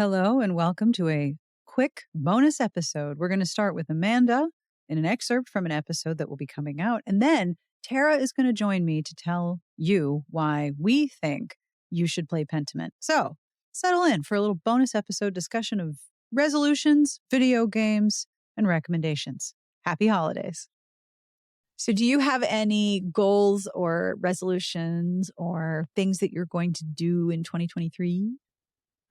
Hello and welcome to a quick bonus episode. We're going to start with Amanda in an excerpt from an episode that will be coming out. And then Tara is going to join me to tell you why we think you should play Pentiment. So settle in for a little bonus episode discussion of resolutions, video games, and recommendations. Happy holidays. So do you have any goals or resolutions or things that you're going to do in 2023?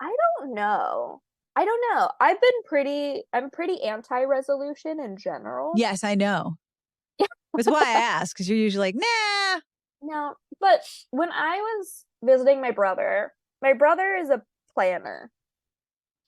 I don't know. I'm pretty anti-resolution in general. Yes, I know. That's why I asked, because you're usually like, nah. No, but when I was visiting my brother is a planner.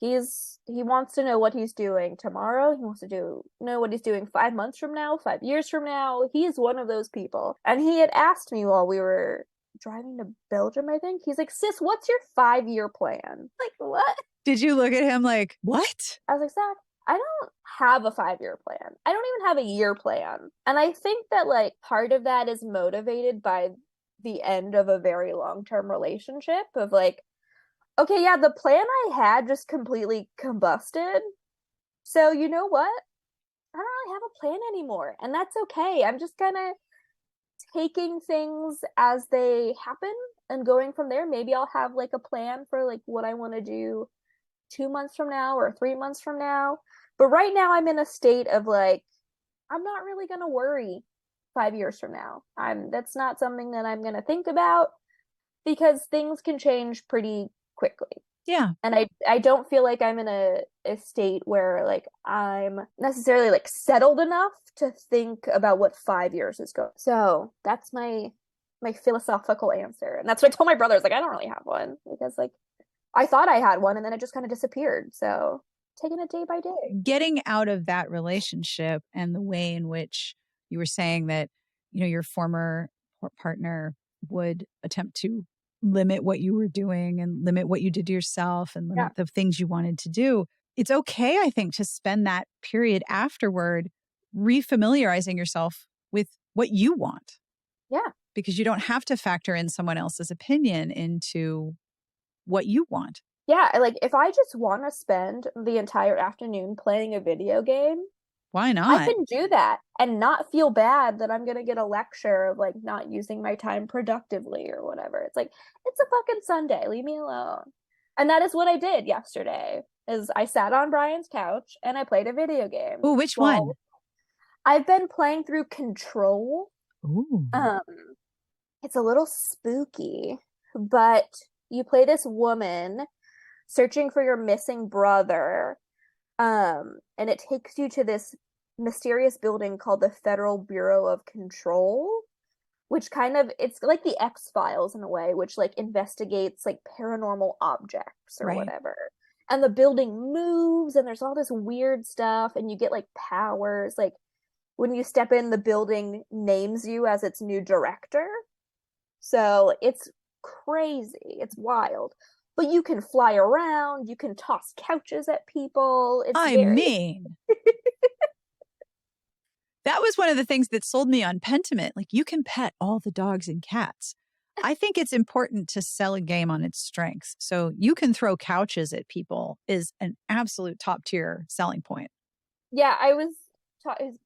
He wants to know what he's doing tomorrow. He wants to know what he's doing 5 months from now, 5 years from now. He's one of those people. And he had asked me while we were driving to Belgium, I think. He's like, sis, what's your 5-year plan? Like, what? Did you look at him like, what? I was like, Zach, I don't have a 5-year plan. I don't even have a year plan. And I think that like part of that is motivated by the end of a very long-term relationship of like, okay, yeah, the plan I had just completely combusted. So you know what? I don't really have a plan anymore. And that's okay. I'm just kind of taking things as they happen and going from there. Maybe I'll have like a plan for like what I want to do 2 months from now or 3 months from now. But right now I'm in a state of like, I'm not really going to worry 5 years from now. That's not something that I'm going to think about because things can change pretty quickly. Yeah. And I don't feel like I'm in a state where like I'm necessarily like settled enough to think about what 5 years is going. So that's my philosophical answer. And that's what I told my brothers, like, I don't really have one because like I thought I had one and then it just kind of disappeared. So taking it day by day. Getting out of that relationship and the way in which you were saying that, your former partner would attempt to limit what you were doing and limit what you did to yourself and limit the things you wanted to do. It's okay, I think, to spend that period afterward refamiliarizing yourself with what you want. Yeah. Because you don't have to factor in someone else's opinion into what you want. Yeah, like if I just want to spend the entire afternoon playing a video game, why not? I can do that and not feel bad that I'm going to get a lecture of like not using my time productively or whatever. It's like, it's a fucking Sunday. Leave me alone. And that is what I did yesterday is I sat on Brian's couch and I played a video game. Oh, which one? I've been playing through Control. Ooh. It's a little spooky, but you play this woman searching for your missing brother. And it takes you to this mysterious building called the Federal Bureau of Control, which it's like the X-Files in a way, which like investigates like paranormal objects or whatever. And the building moves and there's all this weird stuff and you get like powers. Like when you step in, the building names you as its new director. So it's crazy. It's wild. But you can fly around. You can toss couches at people. That was one of the things that sold me on Pentiment. Like, you can pet all the dogs and cats. I think it's important to sell a game on its strengths. So you can throw couches at people is an absolute top tier selling point. Yeah,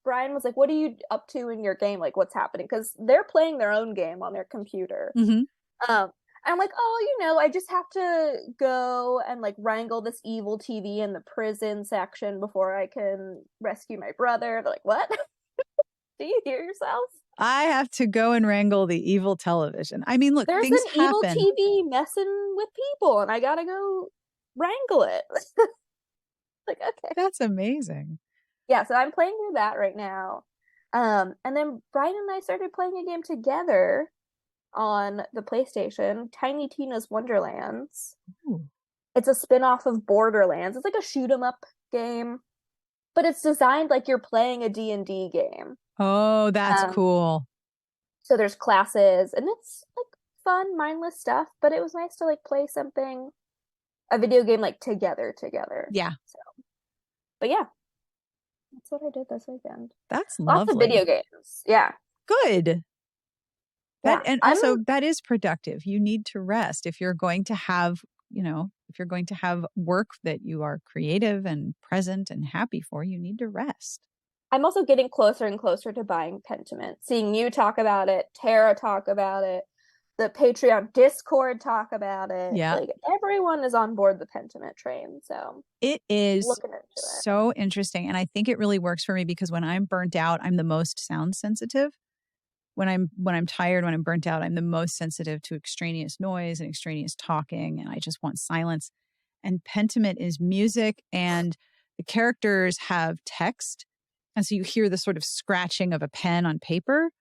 Brian was like, what are you up to in your game? Like, what's happening? Because they're playing their own game on their computer. Mm-hmm. I'm like, oh, I just have to go and like wrangle this evil TV in the prison section before I can rescue my brother. They're like, what? Do you hear yourself? I have to go and wrangle the evil television. I mean, look, there's things an evil happen. TV messing with people and I gotta go wrangle it. Like, okay. That's amazing. Yeah, so I'm playing through that right now. And then Brian and I started playing a game together on the PlayStation, Tiny Tina's Wonderlands. Ooh. It's a spin-off of Borderlands. It's like a shoot 'em up game, but it's designed like you're playing a D&D game. Oh, that's cool. So there's classes and it's like fun, mindless stuff, but it was nice to like play a video game like together. Yeah. So, but yeah, that's what I did this weekend. That's lovely. Lots of video games. Yeah. Good. Yeah. And also that is productive. You need to rest if you're going to have, if you're going to have work that you are creative and present and happy for, you need to rest. I'm also getting closer and closer to buying Pentiment. Seeing you talk about it, Tara talk about it, the Patreon Discord talk about it. Yeah. Like everyone is on board the Pentiment train. So it is looking into it. So interesting. And I think it really works for me because when I'm burnt out, I'm the most sound sensitive. When I'm tired, when I'm burnt out, I'm the most sensitive to extraneous noise and extraneous talking, and I just want silence. And Pentiment is music, and the characters have text, and so you hear the sort of scratching of a pen on paper,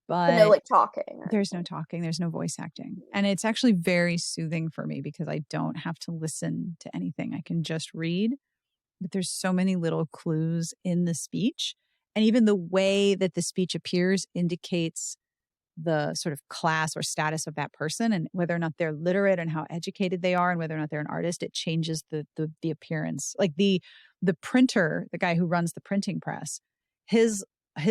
but no like talking. There's no talking, there's no voice acting, and it's actually very soothing for me because I don't have to listen to anything. I can just read, but there's so many little clues in the speech. And even the way that the speech appears indicates the sort of class or status of that person and whether or not they're literate and how educated they are and whether or not they're an artist. It changes the appearance. Like the printer, the guy who runs the printing press, his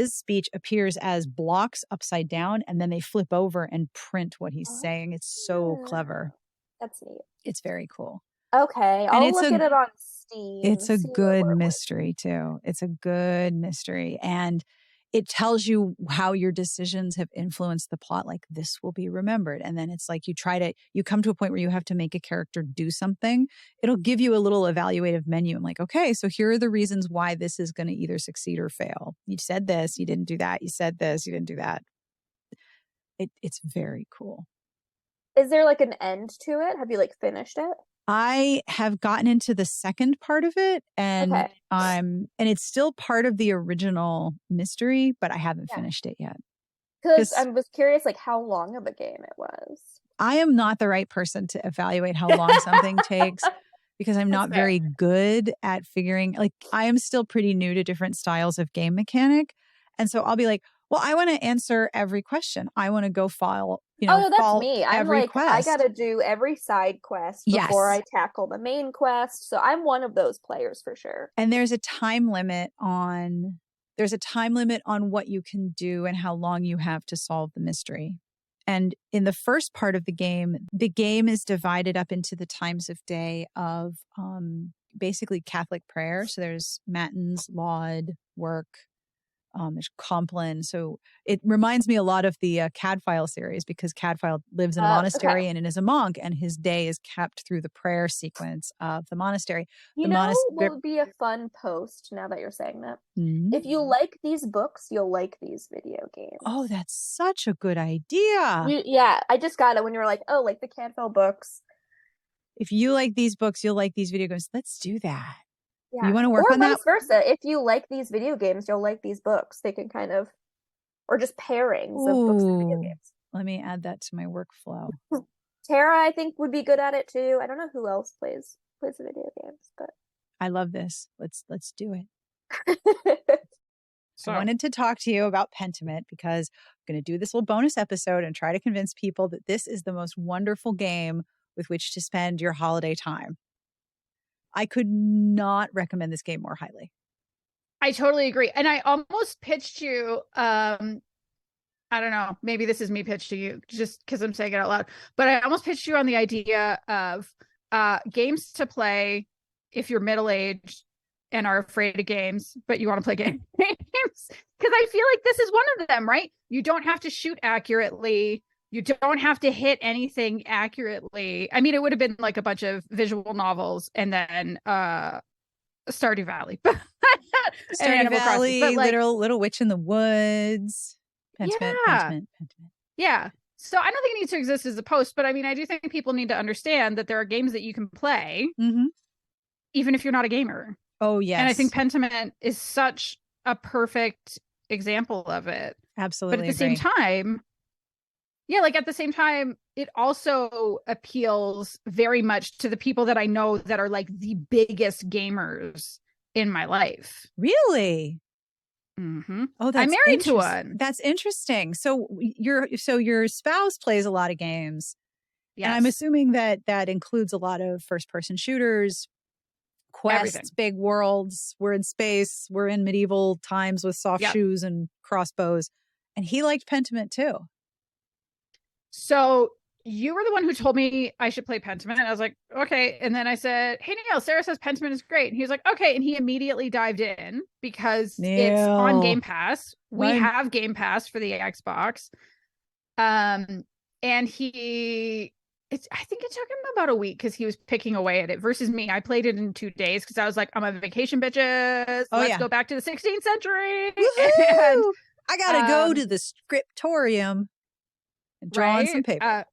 speech appears as blocks upside down and then they flip over and print what he's saying. It's so clever. That's neat. It's very cool. Okay, I'll look at it on Steam. It's a good mystery too. It's a good mystery. And it tells you how your decisions have influenced the plot. Like, this will be remembered. And then it's like you come to a point where you have to make a character do something. It'll give you a little evaluative menu. I'm like, okay, so here are the reasons why this is going to either succeed or fail. You said this, you didn't do that. You said this, you didn't do that. It's very cool. Is there like an end to it? Have you like finished it? I have gotten into the second part of it, and Okay. and it's still part of the original mystery, but I haven't finished it yet. Because I was curious, like how long of a game it was. I am not the right person to evaluate how long something takes because I'm not very good at figuring. Like, I am still pretty new to different styles of game mechanic, and so I'll be like, well, I want to answer every question. I want to go file, that's me. I'm like, quest. I got to do every side quest before I tackle the main quest. So I'm one of those players for sure. And there's a time limit on what you can do and how long you have to solve the mystery. And in the first part of the game is divided up into the times of day of basically Catholic prayer. So there's matins, laud, work. There's Compline. So it reminds me a lot of the Cadfile series because Cadfile lives in a monastery and is a monk, and his day is kept through the prayer sequence of the monastery. What would be a fun post now that you're saying that? Mm-hmm. If you like these books, you'll like these video games. Oh, that's such a good idea. I just got it when you were like, oh, like the Cadfile books. If you like these books, you'll like these video games. Let's do that. Yeah. You want to work on that? Or vice versa. If you like these video games, you'll like these books. They can kind of, or just pairings of books and video games. Let me add that to my workflow. Tara, I think, would be good at it too. I don't know who else plays the video games, but I love this. Let's do it. I wanted to talk to you about Pentiment because I'm going to do this little bonus episode and try to convince people that this is the most wonderful game with which to spend your holiday time. I could not recommend this game more highly. I totally agree. And I almost pitched you, I don't know, maybe this is me pitched to you just because I'm saying it out loud, but I almost pitched you on the idea of games to play if you're middle-aged and are afraid of games, but you want to play games. Because I feel like this is one of them, right? You don't have to shoot accurately. You don't have to hit anything accurately. I mean, it would have been like a bunch of visual novels and then Stardew Valley. Stardew Valley, but like, little Witch in the Woods. Pentiment. Yeah. So I don't think it needs to exist as a post, but I mean, I do think people need to understand that there are games that you can play, even if you're not a gamer. Oh, yes. And I think Pentiment is such a perfect example of it. Absolutely. But at the same time, it also appeals very much to the people that I know that are like the biggest gamers in my life. Really? Mm-hmm. Oh, I'm married to one. That's interesting. So your spouse plays a lot of games. Yes. And I'm assuming that includes a lot of first-person shooters, quests, everything. Big worlds. We're in space. We're in medieval times with soft shoes and crossbows. And he liked Pentiment too. So you were the one who told me I should play Pentiment. I was like, okay. And then I said, hey, Neil, Sarah says Pentiment is great. And he was like, okay. And he immediately dived in because it's on Game Pass. We have Game Pass for the Xbox. And I think it took him about a week because he was picking away at it versus me. I played it in 2 days because I was like, I'm on vacation, bitches. Let's go back to the 16th century. And I got to go to the scriptorium and draw on some paper.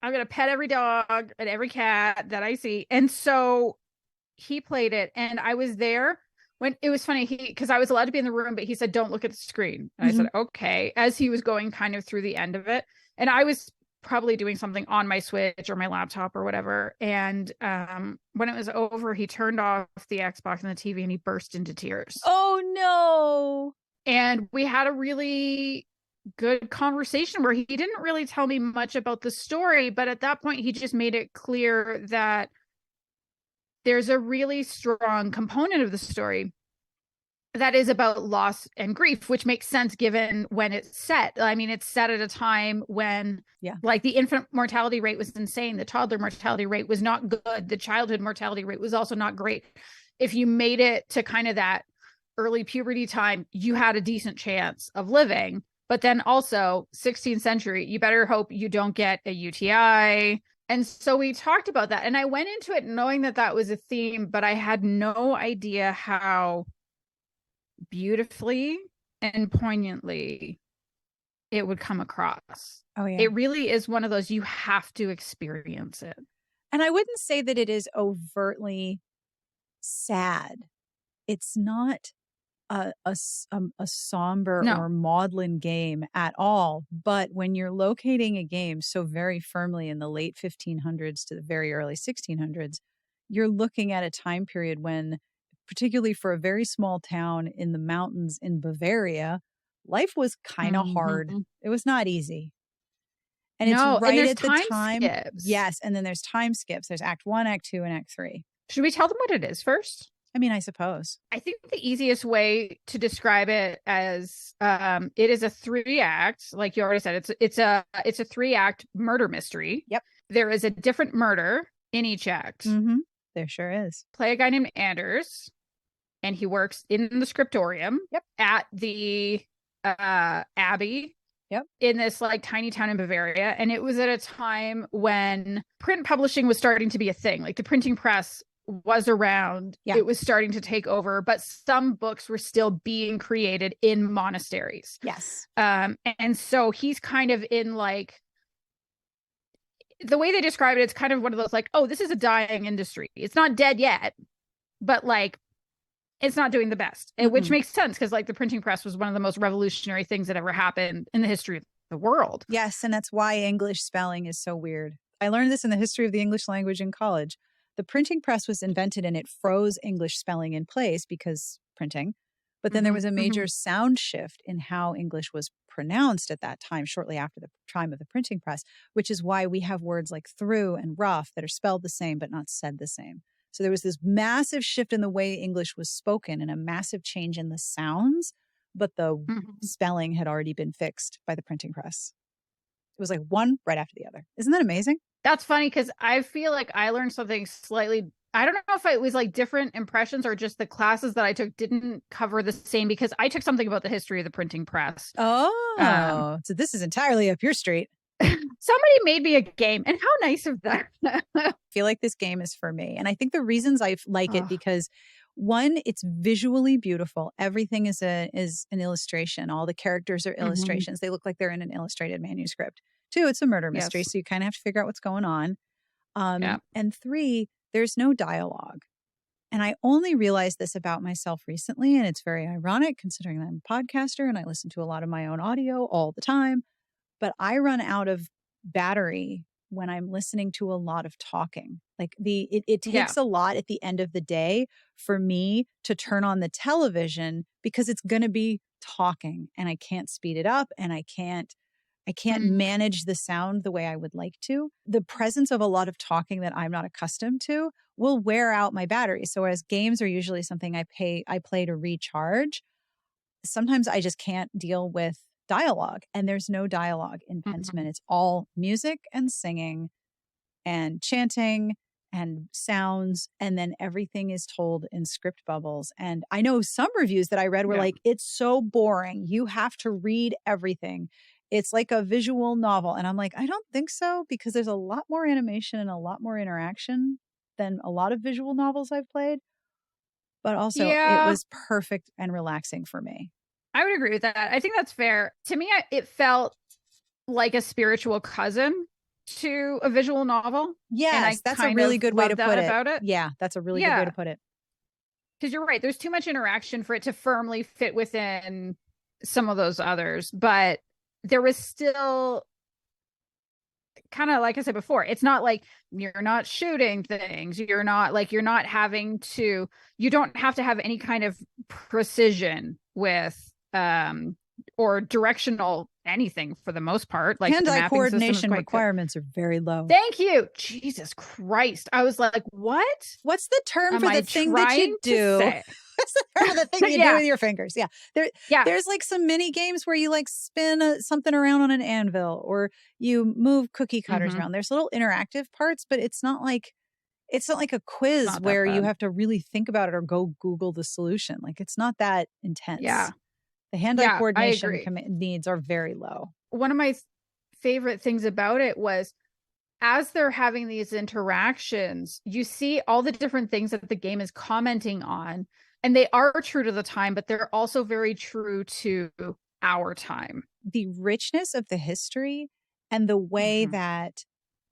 I'm going to pet every dog and every cat that I see. And so he played it and I was there when it was funny. Because I was allowed to be in the room, but he said, don't look at the screen. And I said, okay, as he was going kind of through the end of it. And I was probably doing something on my Switch or my laptop or whatever. And when it was over, he turned off the Xbox and the TV and he burst into tears. Oh, no. And we had a really good conversation where he didn't really tell me much about the story, but at that point he just made it clear that there's a really strong component of the story that is about loss and grief, which makes sense given when it's set. I mean, it's set at a time when like the infant mortality rate was insane. The toddler mortality rate was not good. The childhood mortality rate was also not great. If you made it to kind of that early puberty time, you had a decent chance of living. But then also 16th century, you better hope you don't get a UTI. And so we talked about that. And I went into it knowing that that was a theme, but I had no idea how beautifully and poignantly it would come across. Oh, yeah. It really is one of those, you have to experience it. And I wouldn't say that it is overtly sad. It's not a somber or maudlin game at all. But when you're locating a game so very firmly in the late 1500s to the very early 1600s, you're looking at a time period when, particularly for a very small town in the mountains in Bavaria, life was kind of hard. It was not easy. And it's right at the time. Skips. Yes. And then there's time skips. There's Act 1, Act 2, and Act 3. Should we tell them what it is first? I mean, I suppose. I think the easiest way to describe it as it is a 3-act, like you already said, it's a 3-act murder mystery. Yep. There is a different murder in each act. There sure is. Play a guy named Anders, and he works in the scriptorium at the Abbey. In this like tiny town in Bavaria. And it was at a time when print publishing was starting to be a thing. Like the printing press was around. It was starting to take over, but some books were still being created in monasteries. Yes. And so he's kind of in like, the way they describe it, it's kind of one of those like, oh, this is a dying industry. It's not dead yet, but like, it's not doing the best, which makes sense because like the printing press was one of the most revolutionary things that ever happened in the history of the world. Yes. And that's why English spelling is so weird. I learned this in the history of the English language in college. The printing press was invented and it froze English spelling in place because printing. But then there was a major sound shift in how English was pronounced at that time, shortly after the time of the printing press, which is why we have words like through and rough that are spelled the same but not said the same. So there was this massive shift in the way English was spoken and a massive change in the sounds, but the spelling had already been fixed by the printing press. It was like one right after the other. Isn't that amazing? That's funny because I feel like I learned something slightly, I don't know if it was like different impressions or just the classes that I took didn't cover the same, because I took something about the history of the printing press. Oh, so this is entirely up your street. Somebody made me a game, and how nice of them. I feel like this game is for me. And I think the reasons I like it, because one, it's visually beautiful. Everything is an illustration. All the characters are illustrations. They look like they're in an illustrated manuscript. 2, it's a murder mystery. So you kind of have to figure out what's going on. And 3, there's no dialogue. And I only realized this about myself recently. And it's very ironic considering I'm a podcaster and I listen to a lot of my own audio all the time. But I run out of battery when I'm listening to a lot of talking. Like it takes a lot at the end of the day for me to turn on the television because it's going to be talking and I can't speed it up and I can't manage the sound the way I would like to. The presence of a lot of talking that I'm not accustomed to will wear out my battery. So whereas games are usually something I play to recharge, sometimes I just can't deal with dialogue, and there's no dialogue in Pentiment. It's all music and singing and chanting and sounds, and then everything is told in script bubbles. And I know some reviews that I read were like, it's so boring. You have to read everything. It's like a visual novel. And I'm like, I don't think so, because there's a lot more animation and a lot more interaction than a lot of visual novels I've played. But also it was perfect and relaxing for me. I would agree with that. I think that's fair. To me, it felt like a spiritual cousin to a visual novel. Yes, that's a really good way to put it. About it. Yeah, that's a really good way to put it. Because you're right. There's too much interaction for it to firmly fit within some of those others. But there was still kind of, like I said before, it's not like you're not shooting things. You don't have to have any kind of precision with or directional anything for the most part. Like hand-eye coordination requirements are very low. Thank you. Jesus Christ. I was like, what? What's the term for the thing that you do? What's the term for the thing you do with your fingers? Yeah. There's like some mini games where you like spin something around on an anvil, or you move cookie cutters around. There's little interactive parts, but it's not like a quiz where you have to really think about it or go Google the solution. Like, it's not that intense. Yeah. The hand-eye coordination needs are very low. One of my favorite things about it was, as they're having these interactions, you see all the different things that the game is commenting on, and they are true to the time, but they're also very true to our time. The richness of the history and the way that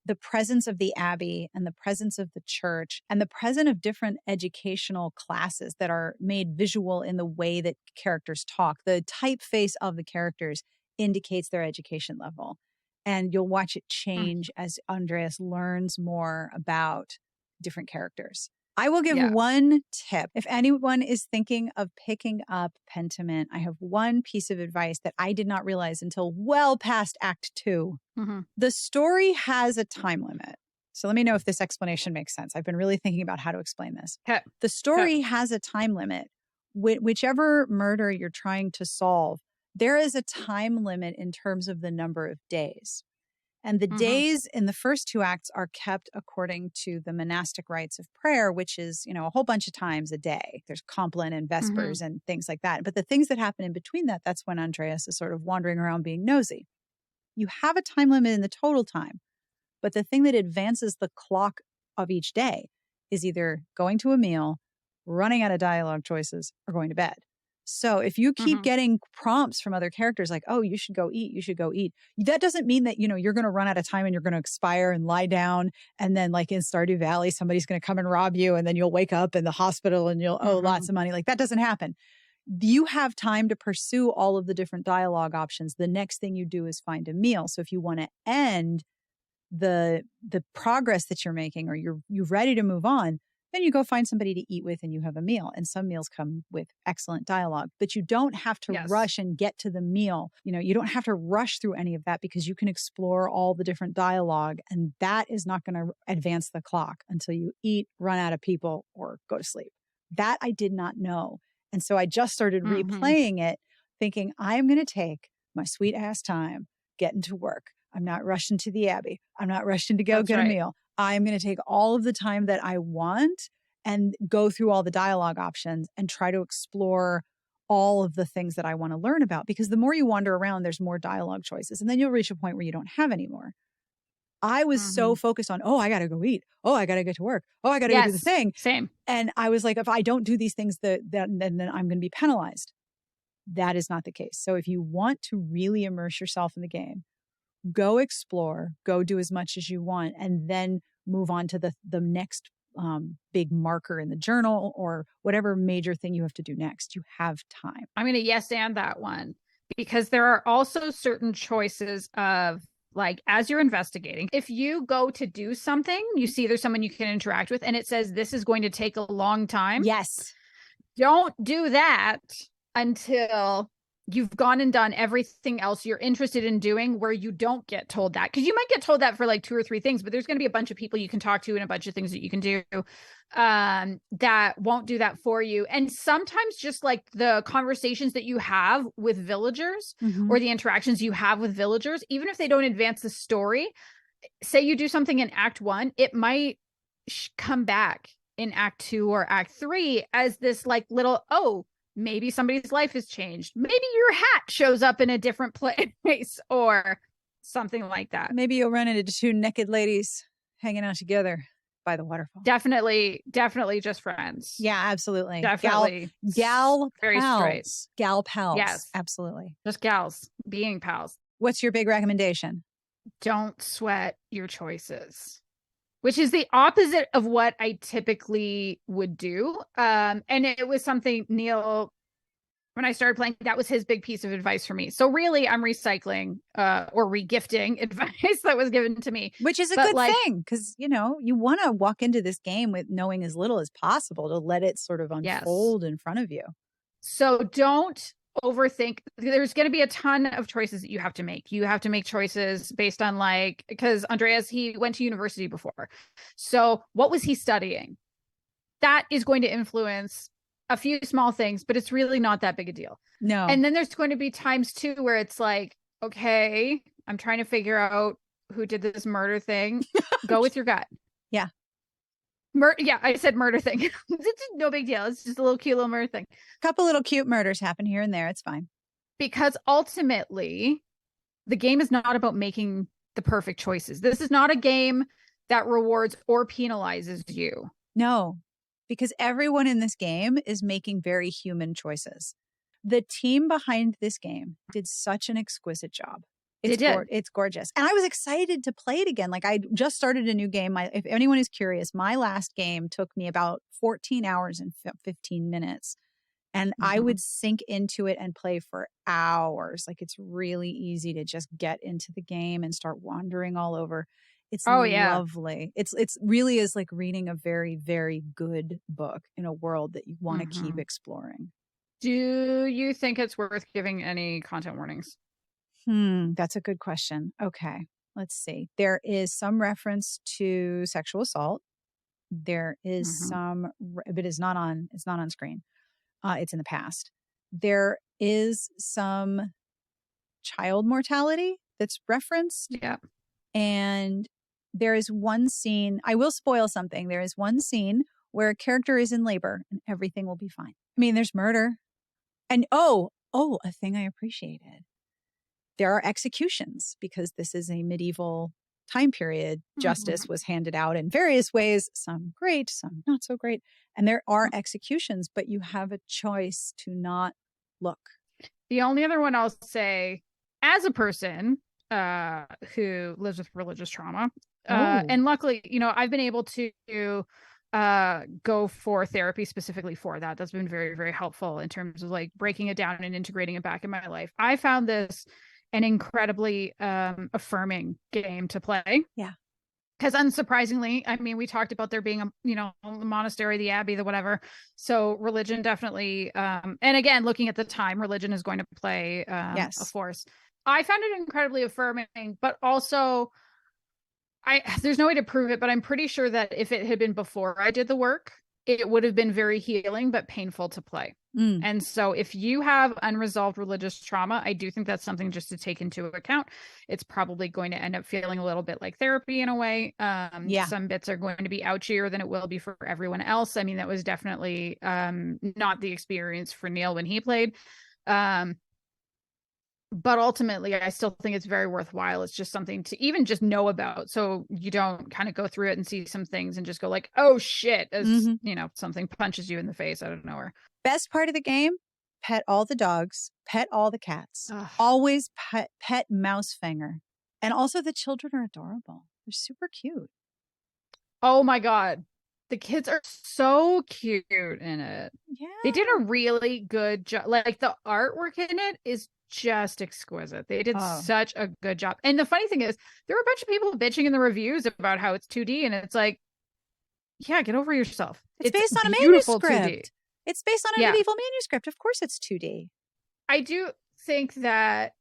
the presence of the Abbey and the presence of the church and the presence of different educational classes that are made visual in the way that characters talk. The typeface of the characters indicates their education level. And you'll watch it change as Andreas learns more about different characters. I will give one tip. If anyone is thinking of picking up Pentiment, I have one piece of advice that I did not realize until well past Act 2. The story has a time limit. So let me know if this explanation makes sense. I've been really thinking about how to explain this. The story has a time limit. Whichever murder you're trying to solve, there is a time limit in terms of the number of days. And the days in the first two acts are kept according to the monastic rites of prayer, which is, a whole bunch of times a day. There's Compline and Vespers and things like that. But the things that happen in between that, that's when Andreas is sort of wandering around being nosy. You have a time limit in the total time. But the thing that advances the clock of each day is either going to a meal, running out of dialogue choices, or going to bed. So if you keep getting prompts from other characters like, oh, you should go eat, that doesn't mean that, you're going to run out of time and you're going to expire and lie down. And then like in Stardew Valley, somebody's going to come and rob you, and then you'll wake up in the hospital and you'll owe lots of money. Like, that doesn't happen. You have time to pursue all of the different dialogue options. The next thing you do is find a meal. So if you want to end the progress that you're making, or you're ready to move on, then you go find somebody to eat with and you have a meal. And some meals come with excellent dialogue, but you don't have to rush and get to the meal. You don't have to rush through any of that, because you can explore all the different dialogue, and that is not going to advance the clock until you eat, run out of people, or go to sleep. That I did not know. And so I just started replaying it thinking, I'm going to take my sweet ass time getting to work. I'm not rushing to the Abbey. I'm not rushing to go get a meal. I'm going to take all of the time that I want and go through all the dialogue options and try to explore all of the things that I want to learn about. Because the more you wander around, there's more dialogue choices. And then you'll reach a point where you don't have any more. I was so focused on, I got to go eat. Oh, I got to get to work. Oh, I got to go do the thing. Same. And I was like, if I don't do these things, then I'm going to be penalized. That is not the case. So if you want to really immerse yourself in the game, go explore, go do as much as you want, and then move on to the next big marker in the journal, or whatever major thing you have to do next. You have time. I'm going to yes and that one, because there are also certain choices of, like, as you're investigating, if you go to do something, you see there's someone you can interact with, and it says this is going to take a long time. Yes. Don't do that until you've gone and done everything else you're interested in doing where you don't get told that. Because you might get told that for like 2 or 3 things, but there's going to be a bunch of people you can talk to and a bunch of things that you can do that won't do that for you. And sometimes just like the conversations that you have with villagers or the interactions you have with villagers, even if they don't advance the story, say you do something in Act 1, it might come back in Act 2 or Act 3 as this like little, oh, maybe somebody's life has changed. Maybe your hat shows up in a different place or something like that. Maybe you'll run into 2 naked ladies hanging out together by the waterfall. Definitely just friends. Yeah, absolutely. Definitely. Gal very pals. straight. Gal pals. Yes. Absolutely. Just gals being pals. What's your big recommendation? Don't sweat your choices. Which is the opposite of what I typically would do. And it was something Neil, when I started playing, that was his big piece of advice for me. So really, I'm recycling or regifting advice that was given to me. Which is a good thing, because, you know, you want to walk into this game with knowing as little as possible to let it sort of unfold in front of you. So don't overthink. There's going to be a ton of choices that you have to make. You have to make choices based on like, because Andreas, he went to university before. So what was he studying? That is going to influence a few small things, but it's really not that big a deal. No. And then there's going to be times too where it's like, okay, I'm trying to figure out who did this murder thing. Go with your gut. Yeah. Yeah, I said murder thing. It's no big deal. It's just a little cute little murder thing. A couple little cute murders happen here and there. It's fine. Because ultimately, the game is not about making the perfect choices. This is not a game that rewards or penalizes you. No, because everyone in this game is making very human choices. The team behind this game did such an exquisite job. It's gorgeous. And I was excited to play it again. Like I just started a new game. If anyone is curious, my last game took me about 14 hours and 15 minutes. And I would sink into it and play for hours. Like it's really easy to just get into the game and start wandering all over. It's lovely. It's really is like reading a very, very good book in a world that you want to keep exploring. Do you think it's worth giving any content warnings? That's a good question. Okay, let's see. There is some reference to sexual assault. There is some, but it's not on screen. It's in the past. There is some child mortality that's referenced. Yeah. And there is one scene, I will spoil something. There is one scene where a character is in labor and everything will be fine. I mean, there's murder. And a thing I appreciated. There are executions because this is a medieval time period. Justice was handed out in various ways, some great, some not so great. And there are executions, but you have a choice to not look. The only other one I'll say, as a person who lives with religious trauma, and luckily, you know, I've been able to go for therapy specifically for that. That's been very, very helpful in terms of like breaking it down and integrating it back in my life. I found this an incredibly affirming game to play. Yeah. Because unsurprisingly, I mean, we talked about there being the monastery, the abbey, the whatever. So religion definitely, and again, looking at the time, religion is going to play a force. I found it incredibly affirming, but also there's no way to prove it, but I'm pretty sure that if it had been before I did the work, it would have been very healing, but painful to play. And so if you have unresolved religious trauma, I do think that's something just to take into account. It's probably going to end up feeling a little bit like therapy in a way. Some bits are going to be ouchier than it will be for everyone else. I mean, that was definitely not the experience for Neil when he played. But ultimately, I still think it's very worthwhile. It's just something to even just know about. So you don't kind of go through it and see some things and just go like, oh shit, as something punches you in the face out of nowhere. Best part of the game, pet all the dogs, pet all the cats. Always pet Mousefinger. And also the children are adorable. They're super cute. Oh my God. The kids are so cute in it. Yeah. They did a really good job. Like the artwork in it is just exquisite. They did such a good job. And the funny thing is, there were a bunch of people bitching in the reviews about how it's 2D, and it's like, yeah, get over yourself. It's based on a beautiful manuscript. 2D. It's based on a medieval manuscript. Of course it's 2D. I do think that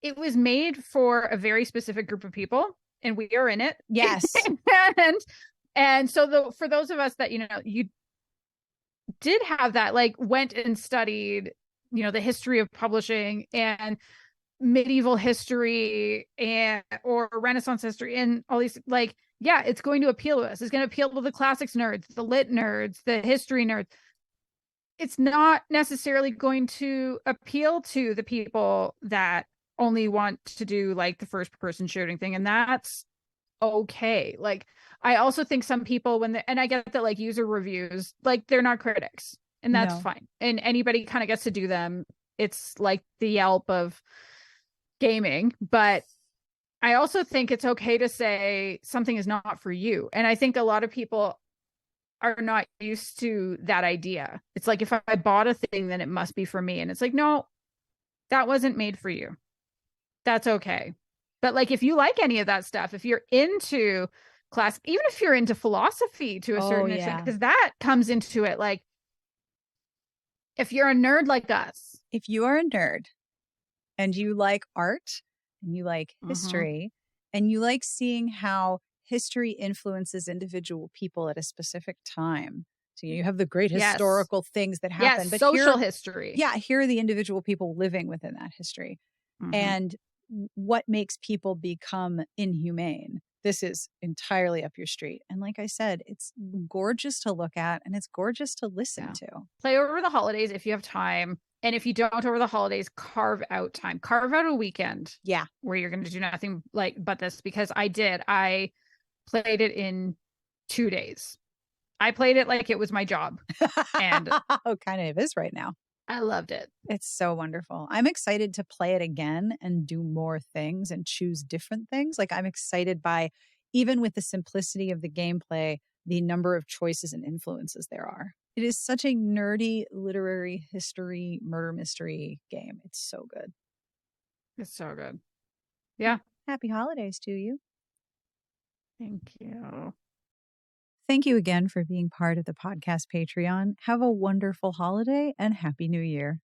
it was made for a very specific group of people, and we are in it. Yes. and so for those of us that, you did have that, like, went and studied, the history of publishing and medieval history or Renaissance history and all these, like, yeah, it's going to appeal to us. It's going to appeal to the classics nerds, the lit nerds, the history nerds. It's not necessarily going to appeal to the people that only want to do like the first person shooting thing. And that's okay. Like, I also think some people and I get that, like, user reviews, like, they're not critics, and that's fine. And anybody kind of gets to do them. It's like the Yelp of gaming. But I also think it's okay to say something is not for you. And I think a lot of people are not used to that idea. It's like, if I bought a thing, then it must be for me. And it's like, no, that wasn't made for you. That's okay. But, like, if you like any of that stuff, if you're into class, even if you're into philosophy to a certain extent, because that comes into it. Like, if you're a nerd like us. If you are a nerd and you like art and you like history and you like seeing how history influences individual people at a specific time. So you have the great historical things that happen. Yes, but social history. Yeah, here are the individual people living within that history. And what makes people become inhumane. This is entirely up your street. And like I said, it's gorgeous to look at and it's gorgeous to listen to. Play over the holidays if you have time. And if you don't over the holidays, carve out time. Carve out a weekend. Yeah. Where you're going to do nothing but this, because I played it in 2 days. I played it like it was my job. And kind of is right now. I loved it. It's so wonderful. I'm excited to play it again and do more things and choose different things. Like, I'm excited by, even with the simplicity of the gameplay, the number of choices and influences there are. It is such a nerdy literary history murder mystery game. It's so good. It's so good. Yeah. Happy holidays to you. Thank you. Thank you again for being part of the podcast Patreon. Have a wonderful holiday and Happy New Year.